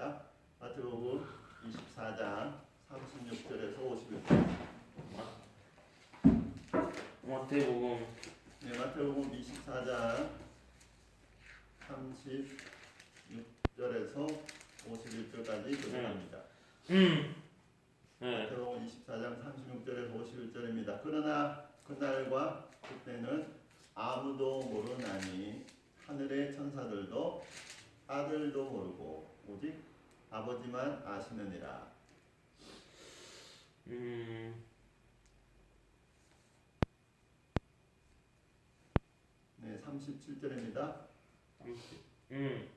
있습니다. 마태복음 24장 36절에서 51절. 마태복음 네, 마태복음 24장 36절에서 51절까지 교정합니다. 네. 마태복음 24장 36절에서 51절입니다. 그러나 그날과 그때는 아무도 모르나니 하늘의 천사들도 아들도 모르고 오직 아버지만 아시느니라. 네, 37절입니다.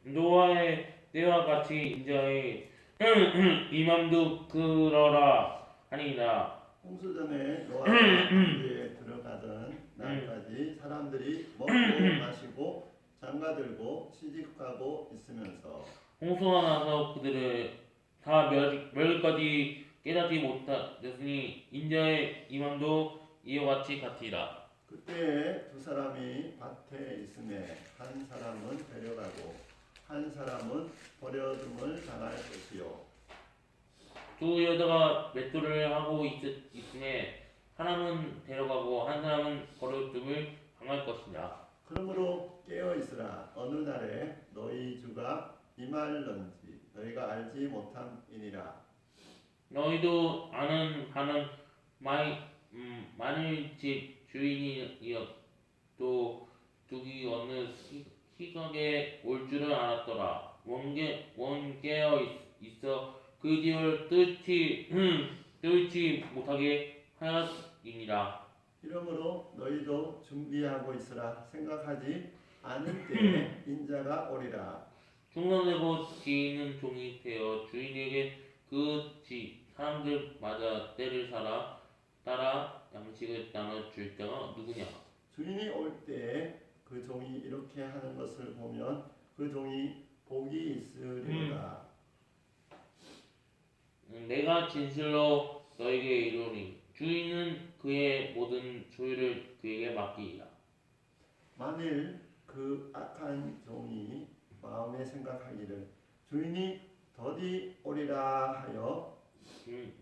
노아의 때와 같이 인자의 이맘도 그러라 하니라. 홍수 전에 노아가 함대에 들어가던 날까지 사람들이 먹고 마시고 장가들고 시집가고 있으면서 홍수가 나서 그들을 다 멸까지 깨닫지 못하였으니 인자의 이맘도 이와 같이 같으리라. 그때 두 사람이 밭에 있음에 한 사람은 데려가고 한 사람은 버려둠을 당할 것이요. 두 여자가 맷돌을 하고 있음에 하나는 데려가고 한 사람은 버려둠을 당할 것이라. 그러므로 깨어 있으라. 어느 날에 너희 주가 임할런지 너희가 알지 못함이니라. 너희도 아는 바는 마늘집 주인이었도 둑이 어느 시각에 올 줄을 알았더라. 원깨어 있어 그 집을 뚫지 못하게 하였느니라. 이러므로 너희도 준비하고 있으라. 생각하지 않을 때에 인자가 오리라. 중간되고 지는 종이 되어 주인에게 그 사람들마다 때를 따라 양식을 나눠줄 때가 누구냐. 주인이 올 때 그 종이 이렇게 하는 것을 보면 그 종이 복이 있으리로다. 내가 진실로 너에게 이르노니 주인은 그의 모든 소유를 그에게 맡기리라. 만일 그 악한 종이 마음에 생각하기를 주인이 더디 오리라 하여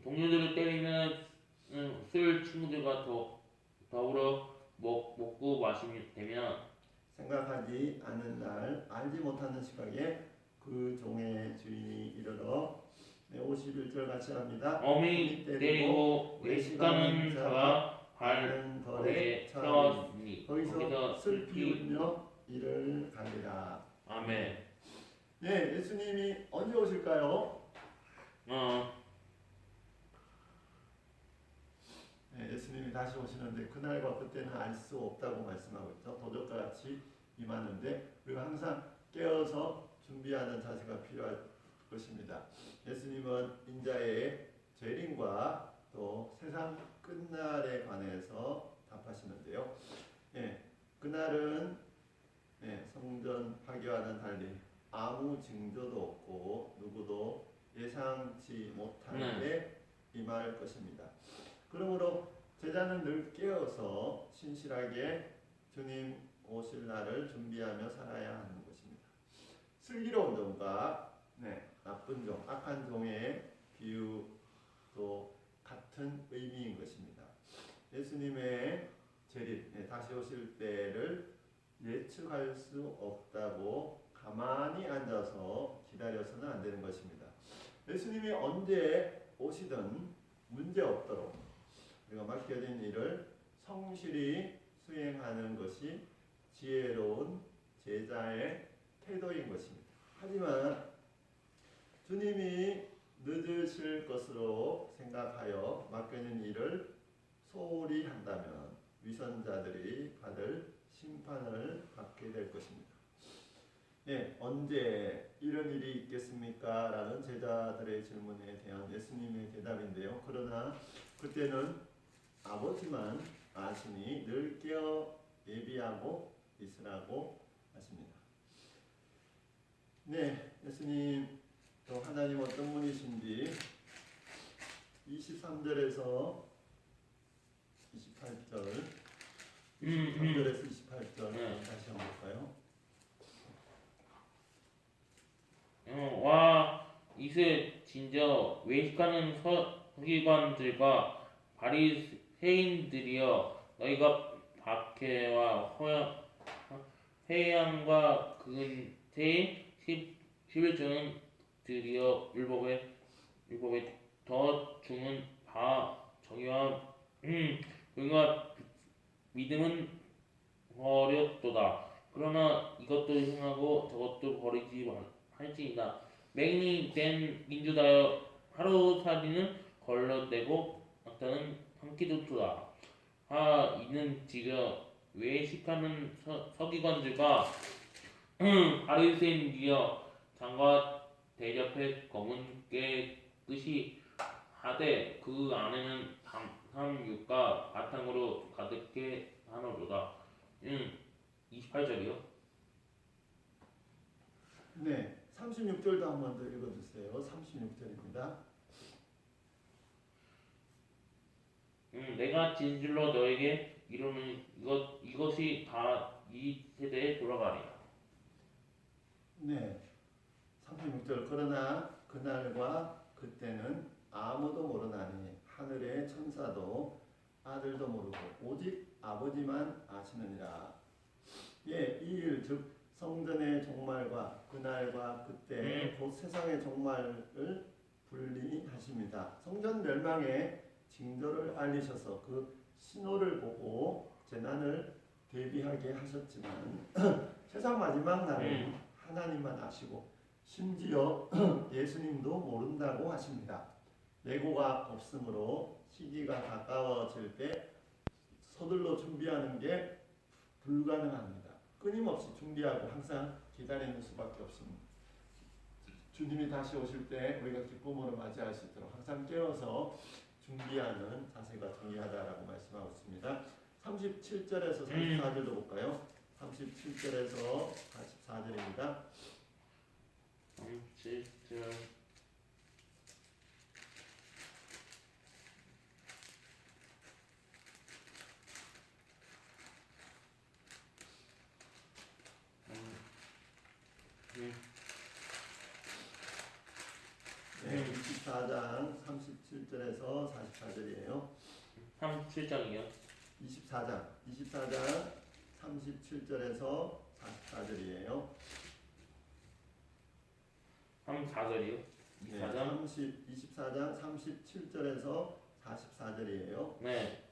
동료들을 때리면 술 친구들과 더불어 먹고 마시면 되면 생각하지 않은 날 알지 못하는 시각에 그 종의 주인이 이르러 51절 같이 합니다. 어미 때리고 외식하는 자가 바른 덜에 처하니 거기서 슬피 울며 이를 가리라. 아멘. 네, 예수님이 언제 오실까요? 네, 예수님이 다시 오시는데 그날과 그때는 알 수 없다고 말씀하고 있죠. 도적과 같이 임하는데 우리가 항상 깨어서 준비하는 자세가 필요할 것입니다. 예수님은 인자의 재림과 또 세상 끝날에 관해서 답하시는데요. 그날은 성전 파괴와는 달리 아무 징조도 없고 누구도 예상치 못할 때 임할 것입니다. 그러므로 제자는 늘 깨어서 신실하게 주님 오실 날을 준비하며 살아야 하는 것입니다. 슬기로운 종과 나쁜 종, 악한 종의 비유도 같은 의미인 것입니다. 예수님의 재림, 다시 오실 때를 예측할 수 없다고 가만히 앉아서 기다려서는 안 되는 것입니다. 예수님이 언제 오시든 문제 없도록 우리가 맡겨진 일을 성실히 수행하는 것이 지혜로운 제자의 태도인 것입니다. 하지만 주님이 늦으실 것으로 생각하여 맡겨진 일을 소홀히 한다면 위선자들이 받을 심판을 받게 될 것입니다. 언제 이런 일이 있겠습니까? 라는 제자들의 질문에 대한 예수님의 대답인데요. 그러나 그때는 아버지만 아시니 늘 깨어 예비하고 있으라고 하십니다. 예수님 또 하나님 어떤 분이신지 23절에서 28절 23절에서 28절 다시 한번 볼까요? 와 이세 진저 외식하는 서기관들과 바리새인들이여 너희가 박해와 회양과 근태의 11조는 들이어 율법에 더 주는 바 정의와 의와 믿음은 버렸도다. 그러나 이것도 행하고 저것도 버리지 할지니라. 맹인이 된 민주다여 하루살이는 걸러내고 악다는 한끼도토다. 이는 지금 외식하는 서기관들과 바리새인이여 장과 대접해 검은깨 뜻이 하되 그 안에는 담삼육과 바탕으로 가득해 하노로다. 28절이요. 네, 36절도 한 번 더 읽어주세요. 36절입니다. 내가 진실로 너에게 이루는 이것이 다 이 세대에 돌아가리라. 네, 36절. 그러나 그날과 그때는 아무도 모르나니 하늘의 천사도 아들도 모르고 오직 아버지만 아시느니라. 예, 이 일 즉 성전의 종말과 그날과 그때 곧 세상의 종말을 분리하십니다. 성전 멸망의 징조를 알리셔서 그 신호를 보고 재난을 대비하게 하셨지만 세상 마지막 날은 하나님만 아시고 심지어 예수님도 모른다고 하십니다. 예고가 없으므로 시기가 가까워질 때 서둘러 준비하는 게 불가능합니다. 끊임없이 준비하고 항상 기다리는 수밖에 없습니다. 주님이 다시 오실 때 우리가 기쁨으로 맞이할 수 있도록 항상 깨어서 준비하는 자세가 중요하다라고 말씀하고 있습니다. 37절에서 44절도 볼까요? 37절에서 44절입니다. 37절. 네, 24장 37절에서 44절이에요. 37장이요. 24장 37절에서 44절이에요. 34절이요. 24장. 24장 37절에서 44절이에요. 네.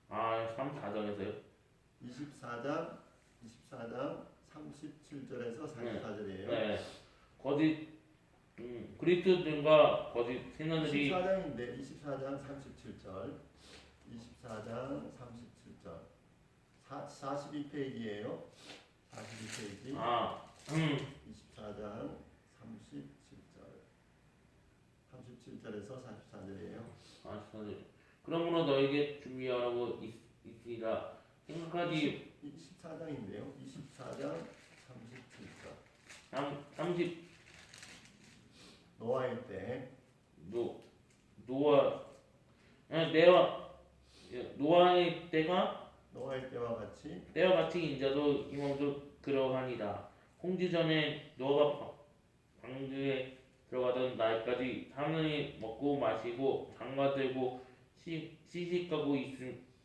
34절에서요. 24장 37절에서 44절이에요. 네. 거짓 그리스도들과 거짓 신하들이 24장인데 24장 37절 24장 37절 42페이지예요. 42페이지 24장 37절에서 44절이에요. 44절. 그러므로 너에게 준비하라고 있으리라. 생각하지 24장인데요. 24장 37절 30 노아의 때 노아 노아의 때가 노아의 때와 같이 인자도 이모도 그러하니라. 홍주 전에 노아가 방주에 들어가던 날까지 사람들이 먹고 마시고 장가 들고 시집가고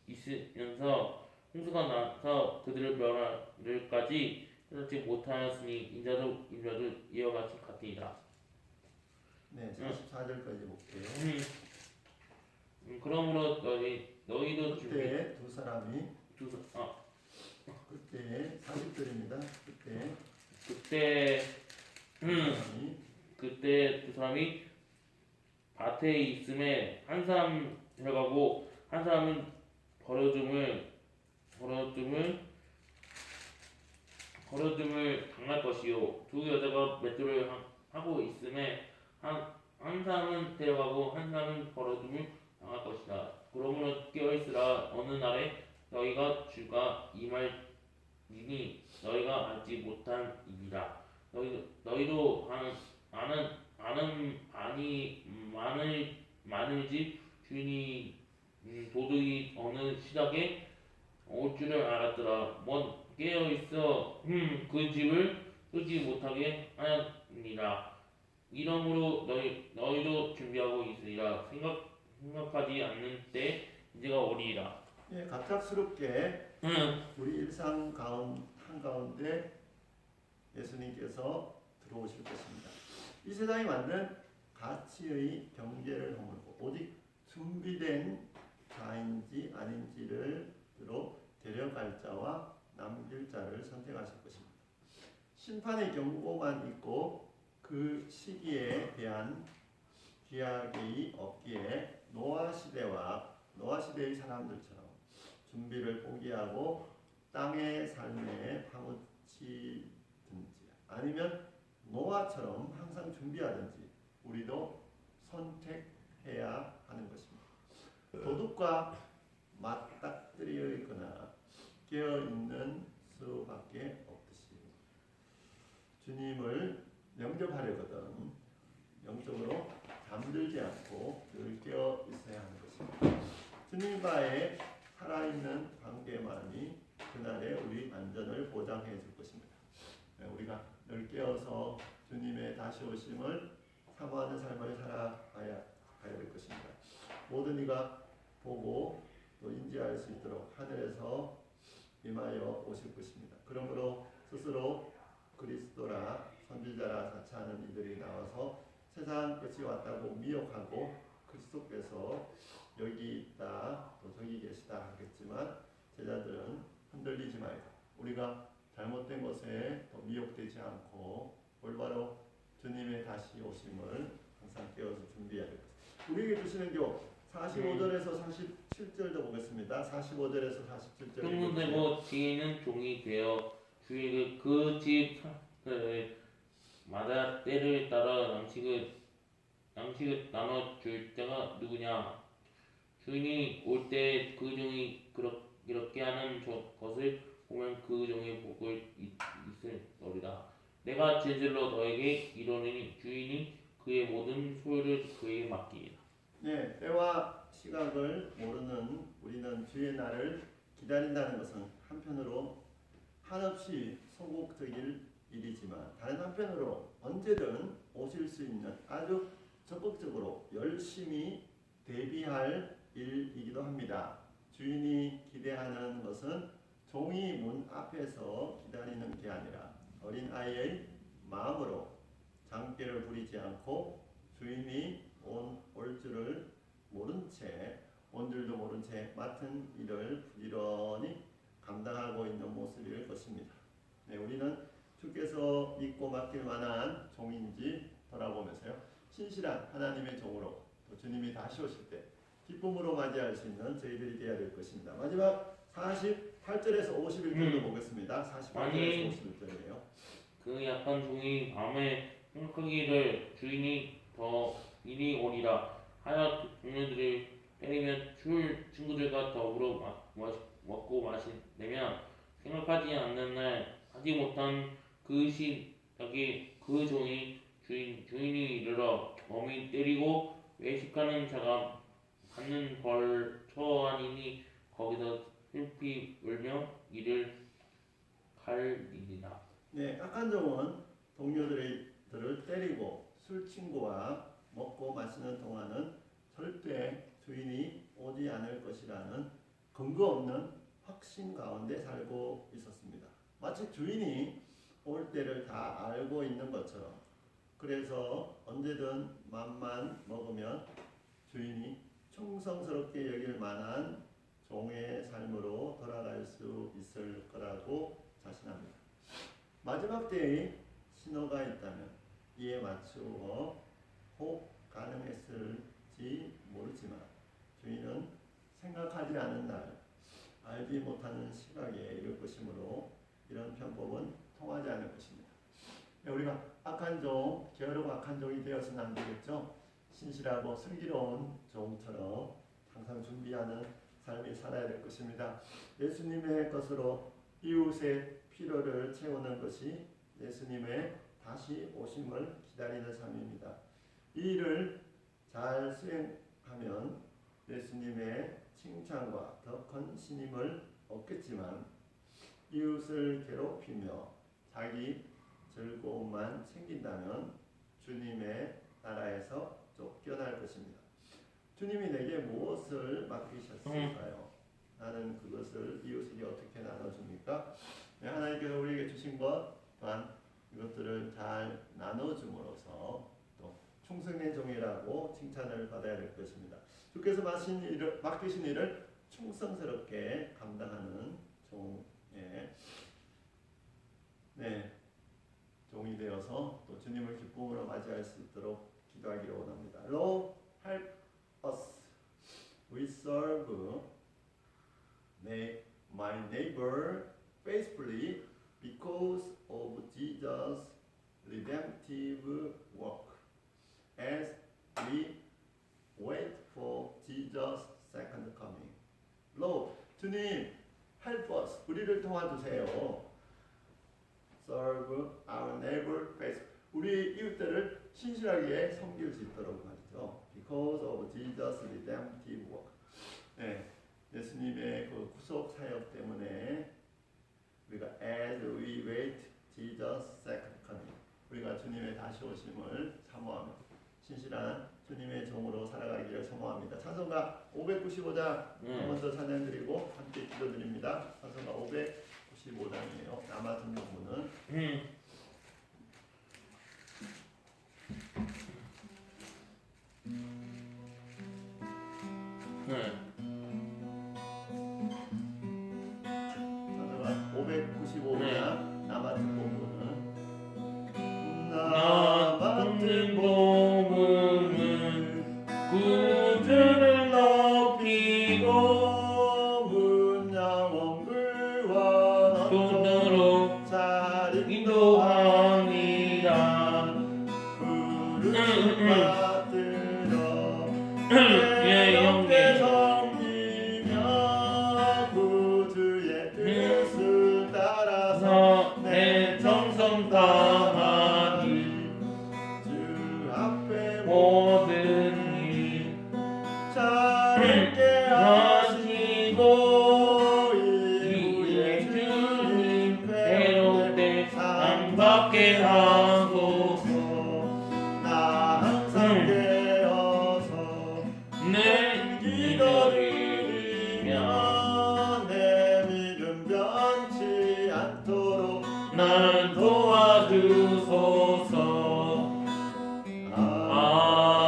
있으면서 홍수가 나서 그들을 멸하를까지 깨닫지 못하였으니 인자도 이와 같이 같으니라. 네, 44절까지 볼게요. 그러므로 너희도 그때 두 사람이 아 그때 40절입니다. 그때 두 사람이 그때 두 사람이 밭에 있음에 한 사람 들어가고 한 사람은 버려둠을 당할 것이요 두 여자가 맷돌을 하고 있음에 한 사람은 데려가고 한 사람은 버려둠을 당할 것이다. 그러므로 깨어있으라. 어느 날에 너희가 주가 임할이니 너희가 알지 못한 일이라. 너희도 아는 많은 집 주인이 도둑이 어느 시각에 올 줄을 알았더라. 깨어 있어 그 집을 끄지 못하게 하였느니라. 이러므로 너희도 준비하고 있으리라. 생각하지 않는 때 이제가 오리라. 예, 갑작스럽게 우리 일상 한가운데 예수님께서 들어오실 것입니다. 이 세상이 만든 가치의 경계를 허물고 오직 준비된 자인지 아닌지를 들어 데려갈 자와 남길 자를 선택하실 것입니다. 심판의 경고만 있고 그 시기에 대한 기약이 없기에 노아 시대의 사람들처럼 준비를 포기하고 땅의 삶에 파묻히든지 아니면 노아처럼 항상 준비하든지 우리도 선택해야 하는 것입니다. 도둑과 맞닥뜨려 있거나 깨어있는 수밖에 없듯이 주님을 영접하려거든 영적으로 잠들지 않고 늘 깨어 있어야 하는 것입니다. 주님과의 살아있는 관계만이 그날의 우리 안전을 보장해 줄 것입니다. 우리가 늘 깨어서 주님의 다시 오심을 사모하는 삶을 살아가야 될 것입니다. 모든 이가 보고 또 인지할 수 있도록 하늘에서 임하여 오실 것입니다. 그러므로 스스로 그리스도라 선지자라 자처하는 이들이 나와서 세상 끝이 왔다고 미혹하고 그리스도께서 여기 있다 또 저기 계시다 하겠지만 제자들은 흔들리지 말고 우리가 잘못된 것에 또 미혹되지 않고 올바로 주님의 다시 오심을 항상 깨어서 준비해야 됩니다. 우리에게 주시는 교 45절에서 47절도 보겠습니다. 45절에서 47절. 흥분되고 지혜는 종이 되어 주인의 그집 마다 때를 따라 양식을 나눠 줄 때가 누구냐? 주인이 올 때 그 종이 이렇게 하는 것을 보면 그 종의 복을 있으리라. 내가 진실로 너에게 이르노니 주인이 그의 모든 소유를 그에게 맡기리라. 네, 때와 시각을 모르는 우리는 주의 날을 기다린다는 것은 한편으로 한없이 소극적일 일이지만 다른 한편으로 언제든 오실 수 있는 아주 적극적으로 열심히 대비할 일이기도 합니다. 주인이 기대하는 것은 종이 문 앞에서 기다리는 게 아니라 어린아이의 마음으로 장깨를 부리지 않고 주인이 올 줄을 모른 채 온 줄도 모른 채 맡은 일을 부지런히 감당하고 있는 모습일 것입니다. 네, 우리는 주께서 믿고 맡길 만한 종인지 돌아보면서요. 신실한 하나님의 종으로 또 주님이 다시 오실 때 기쁨으로 맞이할 수 있는 저희들이 되어야 될 것입니다. 마지막 48절에서 51절도 보겠습니다. 48절에서 51절이에요. 그 약한 종이 마음에 생각하기를 주인이 더 이리 오리라 하여 동료들을 때리며 술 친구들과 더불어 먹고 마시려면 생각하지 않는 날 하지 못한 그 시각에 그 종이 주인이 이르러 엄히 때리고 외식하는 자가 받는 벌 처하니니 거기서 슬피 울며 이를 갈리리라. 네, 악한 종은 동료들을 때리고 술 친구와 먹고 마시는 동안은 절대 주인이 오지 않을 것이라는 근거 없는 확신 가운데 살고 있었습니다. 마치 주인이 올 때를 다 알고 있는 것처럼 그래서 언제든 맘만 먹으면 주인이 충성스럽게 여길 만한 종의 삶으로 돌아갈 수 있을 거라고 자신합니다. 마지막 때에 신호가 있다면 이에 맞추어 혹 가능했을지 모르지만 주인은 생각하지 않은 날 알지 못하는 시각에 이를 것이므로 이런 편법은 통하지 않을 것입니다. 우리가 악한 종, 게으르고 악한 종이 되어서는 안 되겠죠. 신실하고 슬기로운 종처럼 항상 준비하는 삶이 살아야 될 것입니다. 예수님의 것으로 이웃의 필요를 채우는 것이 예수님의 다시 오심을 기다리는 삶입니다. 이 일을 잘 수행하면 예수님의 칭찬과 더 큰 신임을 얻겠지만 이웃을 괴롭히며 자기 즐거움만 챙긴다면 주님의 나라에서 쫓겨날 것입니다. 주님이 내게 무엇을 맡기셨을까요? 나는 그것을 이웃에게 어떻게 나눠줍니까? 네, 하나님께서 우리에게 주신 것 또한 이것들을 잘 나눠줌으로써 또 충성된 종이라고 칭찬을 받아야 될 것입니다. 주께서 맡기신 일을 충성스럽게 감당하는 종이 되어서 또 주님을 기쁨으로 맞이할 수 있도록 기도하기를 원합니다. Lord, help us. We serve my neighbor faithfully because of Jesus' redemptive work. As we wait for Jesus' second coming. Lord, 주님, help us. 우리를 도와주세요. Serve our neighbor faithfully. 우리 이웃들을 신실하게 섬길 수 있도록 말이죠. Because of Jesus' redemptive work. 네, 예수님의 그 구속 사역 때문에 우리가 as we wait Jesus' second coming. 우리가 주님의 다시 오심을 사모하며 신실한 주님의 종으로 살아가기를 소망합니다. 찬송가 595장 먼저 찬양드리고 함께 기도드립니다. 찬송가 595장이에요. 남아 듣는 분은 찬송가 595장 남아 듣는 분은 나 받는 복음은 구주를 높이고 문양원글과 돈으로 잘 인도하니라. 부르심 받들어 예, 영계 섬기며 구주의 뜻을 따라서 내 정성 다하니 주 앞에 모든 일 잘게 하시고 이후에 주님 배로 때 상 받게 하소서. 나 항상 깨어서 내 기도드리며 내 믿음 변치 않도록 나를 도와주소서.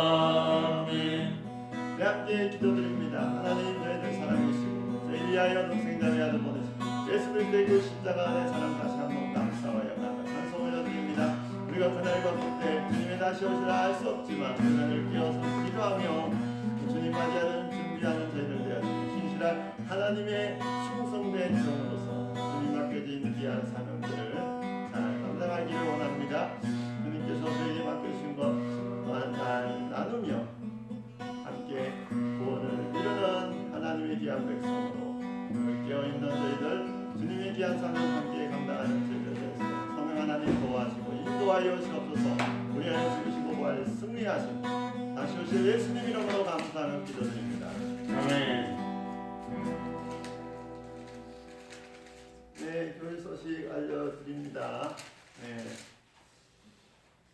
아멘. 네, 함께 기도드립니다. 하나님 저희들 사랑해주시고 저희 위하여 동생자 위하여 보내시고 예수 그리스도의 그 십자가 안에 사랑 다시 한번 감사와 영광과 찬송을 올려드립니다. 우리가 그날과 그때 주님의 다시 오시라 할 수 없지만 그날을 끼어서 기도하며 주님 맞이하는 준비하는 저희들 되어주시고 신실한 하나님의 충성된 종으로서 주님 맡겨진 귀한 사명들을 잘 감당하기를 원합니다. 주님께서 저에게 맡겨주신 것 또한 잘 나누며 함께 구원을 이루는 하나님의 귀한 백성으로 깨어있는 저희들 주님의 귀한 사명 함께 감당하는 저희들 되었습니다. 성령 하나님 도와주시고 인도하여 주옵소서. 우리하여 죽으시고 부활 승리하신 다시 오실 예수님 이름으로 감사하며 기도드립니다. 아멘. 네, 교회 소식 알려드립니다. 네,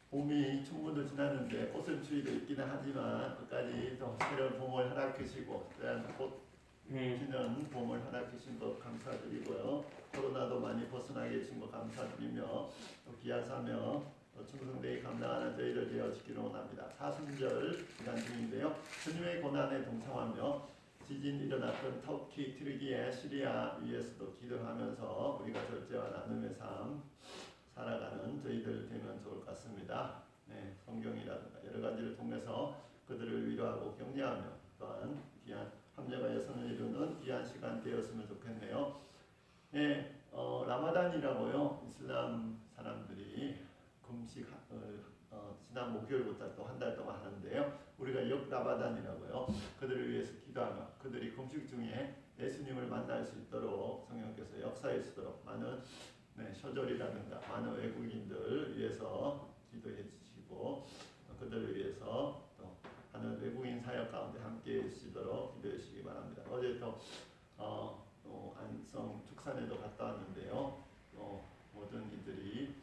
봄이 충분도 지났는데 꽃은 추위도 있기는 하지만 끝까지 또 새로운 봄을 허락하시고 또한 꽃 피는 봄을 허락하신 것 감사드리고요. 코로나도 많이 벗어나게 해주신 것 감사드리며 또 귀한 사명 또 충성되게 감당하는 저희들 되어지기를 원합니다. 사순절 기간 중인데요. 주님의 고난에 동참하며 지진 일어났던 터키, 트르기에, 시리아 위에서도 기도하면서 우리가 절제와 나눔의 삶 살아가는 저희들 되면 좋을 것 같습니다. 네, 성경이라든가 여러 가지를 통해서 그들을 위로하고 격려하며 또한 귀한 함정과 예선을 이루는 귀한 시간 되었으면 좋겠네요. 네, 라마단이라고요. 이슬람 사람들이 금식 지난 목요일부터 또 한 달 동안 하는데요. 우리가 역라마단이라고요. 그들을 위해서 기도하며 그들이 금식 중에 예수님을 만날 수 있도록 성령께서 역사해 주시도록 많은 쇼절이라든가 많은 외국인들 위해서 기도해 주시고 그들을 위해서 또 하는 외국인 사역 가운데 함께 해주시도록 기도해 주시기 바랍니다. 어제 또 안성 축산에도 갔다 왔는데요. 모든 이들이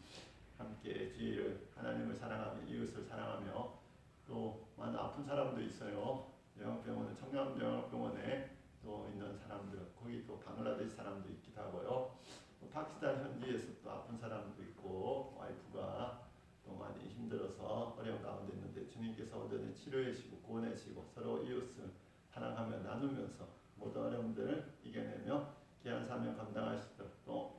함께 함께 주의를 하나님을 사랑하며 이웃을 사랑하며 또 많은 아픈 사람도 있어요. 요양병원에 청량요양병원에 또 있는 사람들 거기 또 방글라데시 사람도 있기도 하고요. 또 파키스탄 현지에서 또 아픈 사람도 있고 와이프가 또 많이 힘들어서 어려운 가운데 있는데 주님께서 온전히 치료해 주시고 구원해 주시고 서로 이웃을 사랑하며 나누면서 모든 어려움들을 이겨내며 귀한 사명 감당하시도록 또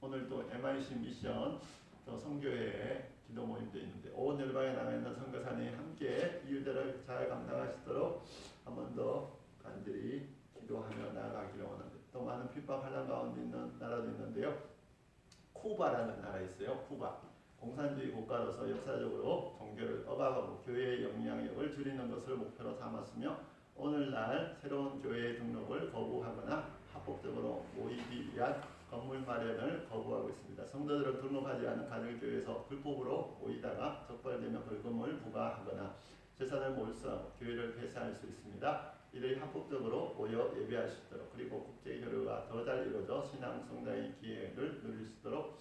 오늘도 MIC 미션 또 선교회 기도 모임도 있는데 온 열방에 나가 있는 선교사님이 함께 이 일들을 잘 감당하시도록 한 번 더 간절히 기도하며 나아가기를 원합니다. 또 많은 핍박 환란 가운데 있는 나라도 있는데요. 쿠바라는 나라 있어요. 쿠바. 공산주의 국가로서 역사적으로 종교를 억압하고 교회의 영향력을 줄이는 것을 목표로 삼았으며 오늘날 새로운 교회 등록을 거부하거나 합법적으로 모이기 위한 건물 마련을 거부하고 있습니다. 성도들을 등록하지 않은 가정교회에서 불법으로 모이다가 적발되면 벌금을 부과하거나 재산을 몰수하고 교회를 폐쇄할 수 있습니다. 이들이 합법적으로 모여 예배할 수 있도록 그리고 국제 교류가 더 잘 이루어져 신앙 성장의 기회를 누릴 수 있도록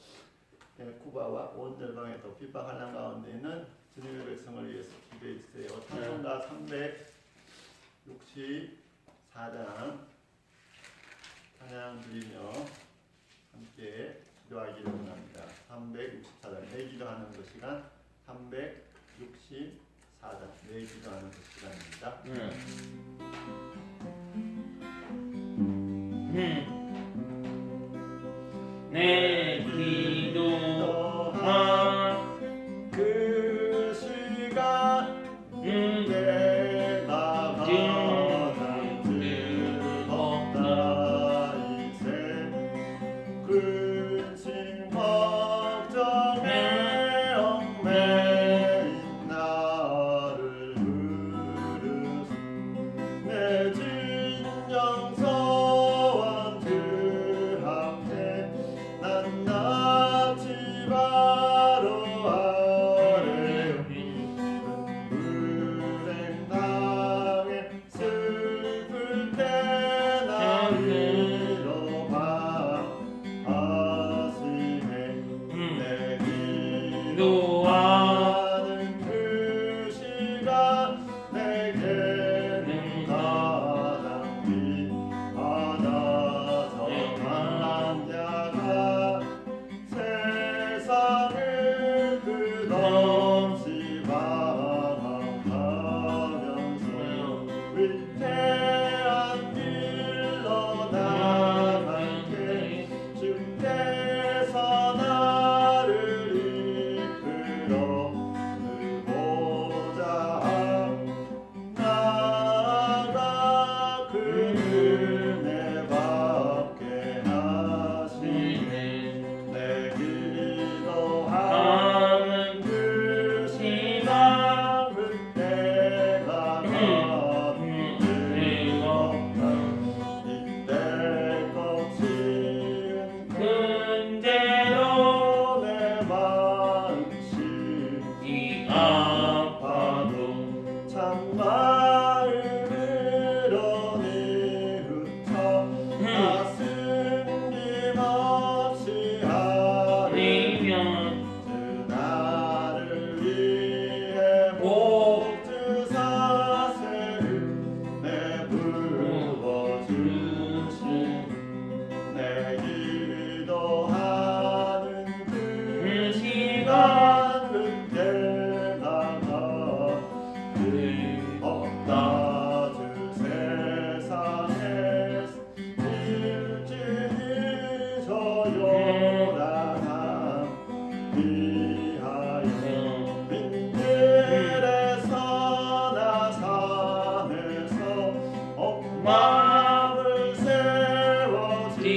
쿠바와 온 열방에 더 핍박 환난 가운데 있는 주님의 백성을 위해서 기도해 주세요. 찬송가 364장 찬양 드리며 함께 기도하기를 원합니다. 364장 내 기도하는 그 시간 364장 내 기도하는 그 시간입니다. 내 기도한 그 시간 내가 가장 즐겁다 이제 근심 걱정에 얽매인 나를 부르소 내 진정서원 그 앞에 난 낯이 바로 아래요 불행당해 슬플 때 나를 하시네 내 기도하는 그 시간 내게는 가장 귀하다 정한 자가 세상을 끝없이 방황하면서 위태한 길로 나갈게 주께서 나를 이끌어 그보다 나아가 그 은혜 받게 하시네 내 기도하는 그 시간 그때가 가장 즐겁다 이때껏 지은 근대로 내 마음이 아파도 참 마음으로 뉘우쳐 나 숨김없이 하리면 주 나를 위해 목주 사세를 내불어 주신 내 기도하는 그 시간 그때가 없다 주 세상에서 일찍이 저요란한 위하여 빈들에서나 산에서 억막을 세워지네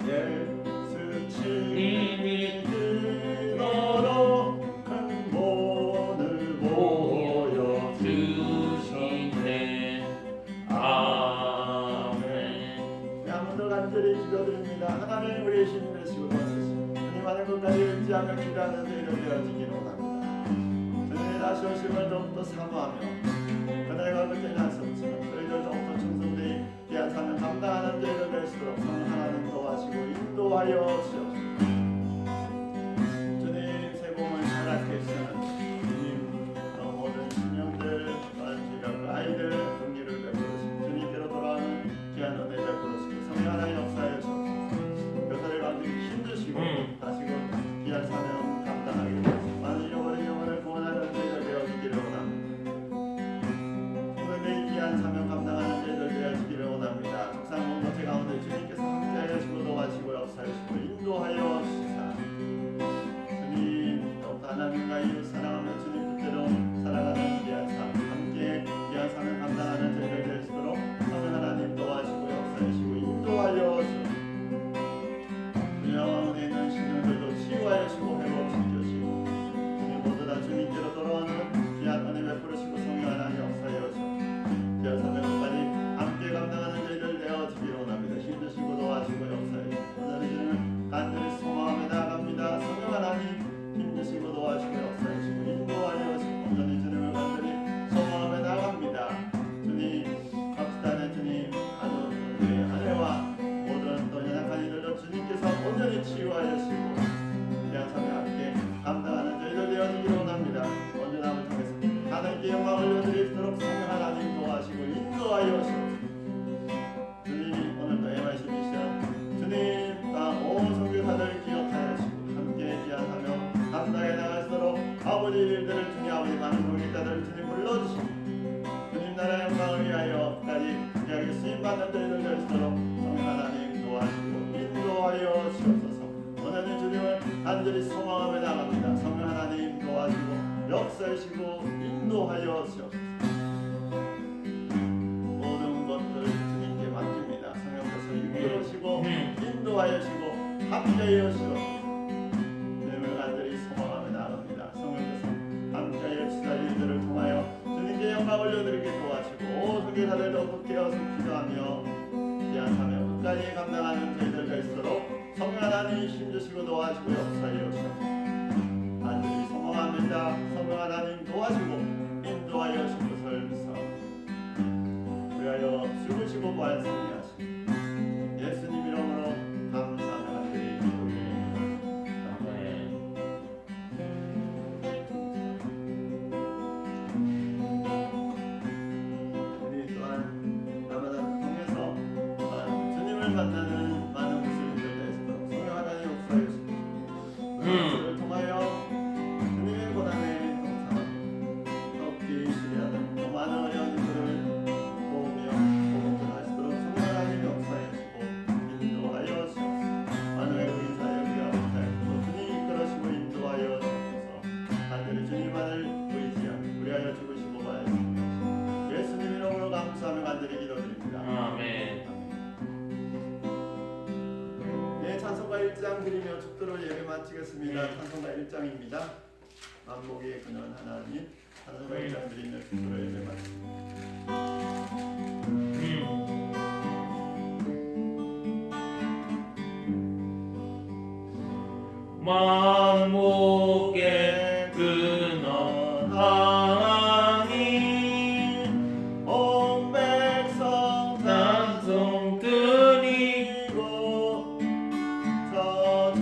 예수 친히 그너로 큰 본을 보여주시네 아멘. 양도 간절히 기도드립니다. 하나님 우리의 힘이 되시고 주님 하는 것까지 의지하며 기도하는 저희를 되어지기를 원합니다. 주님의 다시 오심을 더욱더 사모하며 그날과 그때 날서부터 저희들 더욱더 충성되이 귀한 사명 감당하는 저희를 될 수 있도록 성령 하나님 도와주시고 인도하여 주옵소서. 아버지 일들을 주님 아버지 많은 놀기자들을 주님 불러주시고 주님 나라의 영광을 위하여 끝까지 귀하게 쓰임받는 저희들 될수록 성령 하나님 도와주시고 인도하여 주옵소서. 오늘 주님을 간절히 소망하며 나갑니다. 성령 하나님 도와주시고 역사하시고 인도하여 주옵소서. 모든 것들 주님께 맡깁니다. 성령께서 이끌으시고 인도하여 주시고 함께하여 주옵소서. 주님을 간절히 소망하며 나갑니다. 성령께서 함께하여 주시다 일들을 통하여 주님께 영광 올려드리게 도와주시고 설교사들도 굳게어서 기도하며 귀한 사명 끝까지 감당하는 저희들 될수록 성령 하나님 힘주시고 도와주시고 역사하여 주옵소서. 간절히 소망합니다. 성령 하나님 도와주시고 인도하여 주실 것을 믿사옵니다. 위하여 죽으시고 부활승리 하시고 예수님 이름으로 감사하며 간절히 기도드립니다. 아멘. 우리 또한 라마단 통해서 주님을 만나는 많은 모습들 되시도록 성령 하나님 역사해 주시고 그것을 통하여 주님의 고난에 동참하며 더욱이 시리하는 더 많은 어려운 일들을 도우며 보복하시도록 성령 하나님 역사해 주시고 인도하여 주옵소서. 만왕의 의사여 귀하 못하였고 주님 이끌으시고 인도하여 주옵소서. 간절히 주님만을 의지하며 우리하여 죽으시고 부활하시고 예수님 이름으로 감사하며 간절히 기도드립니다. 아멘. 네, 찬송가 1장 드리며 축도를 예배 마치겠습니다. 찬송가 1장입니다. 만복의 근원 하나님. 찬송가 1장 드리며 축도를 예배 마칩니다. 만목의 근원 하나님 온 백성 찬송 드리고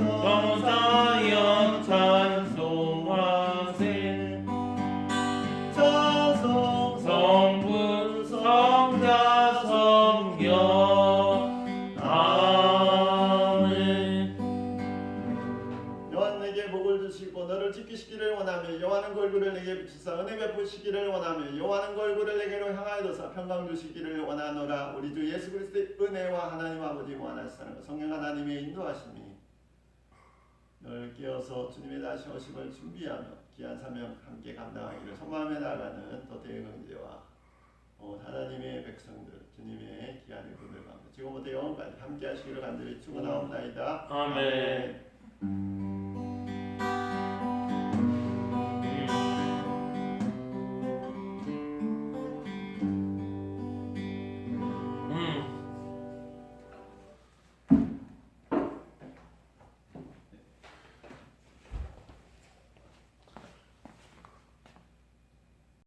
전사여 찬송하세 찬송 성부 성자 성령 아멘. 여호와 내게 복을 주시고 너를 지키시기를 원하며 여호와는 얼굴을 내게 비추사 은혜 베푸시기를 원하며 여호와는 얼굴을 내게로 향하여서 평강 주시기를 원하노라. 우리 주 예수 그리스도의 은혜와 하나님 아버지 무한하시는 성령 하나님의 인도하심이 널 깨어서 주님의 다시 오심을 준비하며 귀한 사명 함께 감당하기를 소망하며 나아가는 더 대응 형제와 하나님의 백성들 주님의 귀한 이름을 받고 지금부터 영원까지 함께 하시기를 간절히 축원하옵나이다. 아멘. 아멘.